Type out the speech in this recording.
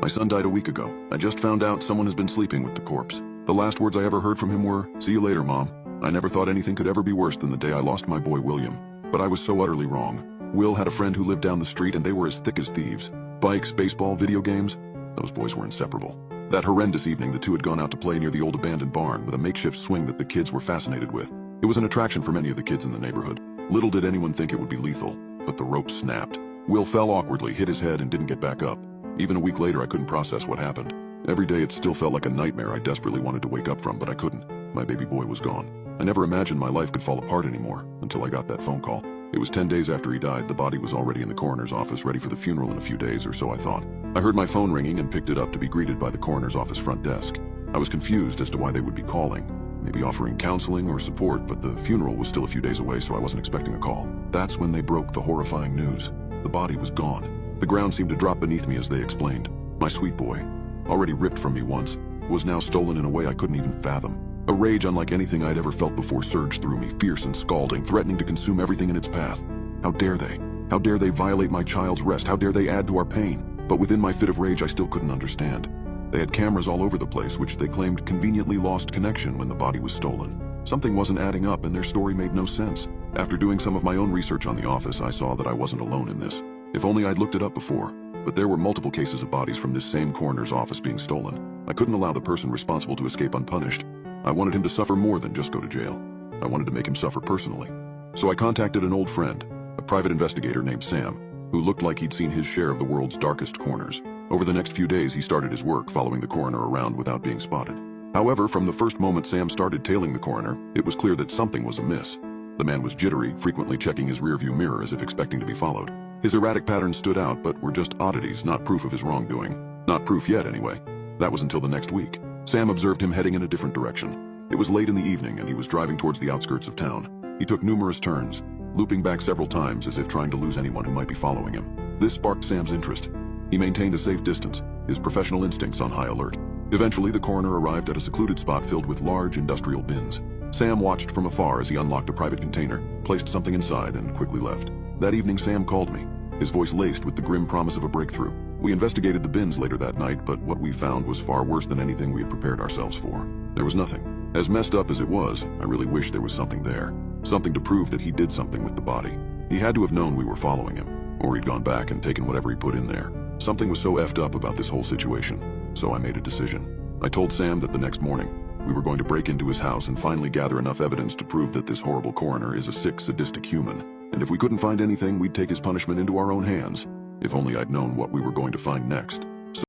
My son died a week ago. I just found out someone has been sleeping with the corpse. The last words I ever heard from him were, "See you later, Mom." I never thought anything could ever be worse than the day I lost my boy William. But I was so utterly wrong. Will had a friend who lived down the street and they were as thick as thieves. Bikes, baseball, video games. Those boys were inseparable. That horrendous evening, the two had gone out to play near the old abandoned barn with a makeshift swing that the kids were fascinated with. It was an attraction for many of the kids in the neighborhood. Little did anyone think it would be lethal, but the rope snapped. Will fell awkwardly, hit his head, and didn't get back up. Even a week later, I couldn't process what happened. Every day it still felt like a nightmare I desperately wanted to wake up from, but I couldn't. My baby boy was gone. I never imagined my life could fall apart anymore, until I got that phone call. It was 10 days after he died. The body was already in the coroner's office, ready for the funeral in a few days, or so I thought. I heard my phone ringing and picked it up to be greeted by the coroner's office front desk. I was confused as to why they would be calling. Maybe offering counseling or support, but the funeral was still a few days away, so I wasn't expecting a call. That's when they broke the horrifying news. The body was gone. The ground seemed to drop beneath me as they explained. My sweet boy, already ripped from me once, was now stolen in a way I couldn't even fathom. A rage unlike anything I'd ever felt before surged through me, fierce and scalding, threatening to consume everything in its path. How dare they? How dare they violate my child's rest? How dare they add to our pain? But within my fit of rage, I still couldn't understand. They had cameras all over the place, which they claimed conveniently lost connection when the body was stolen. Something wasn't adding up, and their story made no sense. After doing some of my own research on the office, I saw that I wasn't alone in this. If only I'd looked it up before. But there were multiple cases of bodies from this same coroner's office being stolen. I couldn't allow the person responsible to escape unpunished. I wanted him to suffer more than just go to jail. I wanted to make him suffer personally. So I contacted an old friend, a private investigator named Sam, who looked like he'd seen his share of the world's darkest corners. Over the next few days, he started his work, following the coroner around without being spotted. However, from the first moment Sam started tailing the coroner, it was clear that something was amiss. The man was jittery, frequently checking his rearview mirror as if expecting to be followed. His erratic patterns stood out, but were just oddities, not proof of his wrongdoing. Not proof yet, anyway. That was until the next week. Sam observed him heading in a different direction. It was late in the evening, and he was driving towards the outskirts of town. He took numerous turns, looping back several times as if trying to lose anyone who might be following him. This sparked Sam's interest. He maintained a safe distance, his professional instincts on high alert. Eventually, the coroner arrived at a secluded spot filled with large industrial bins. Sam watched from afar as he unlocked a private container, placed something inside, and quickly left. That evening, Sam called me, his voice laced with the grim promise of a breakthrough. We investigated the bins later that night, but what we found was far worse than anything we had prepared ourselves for. There was nothing. As messed up as it was, I really wish there was something there. Something to prove that he did something with the body. He had to have known we were following him, or he'd gone back and taken whatever he put in there. Something was so effed up about this whole situation, so I made a decision. I told Sam that the next morning, we were going to break into his house and finally gather enough evidence to prove that this horrible coroner is a sick, sadistic human. And if we couldn't find anything, we'd take his punishment into our own hands. If only I'd known what we were going to find next.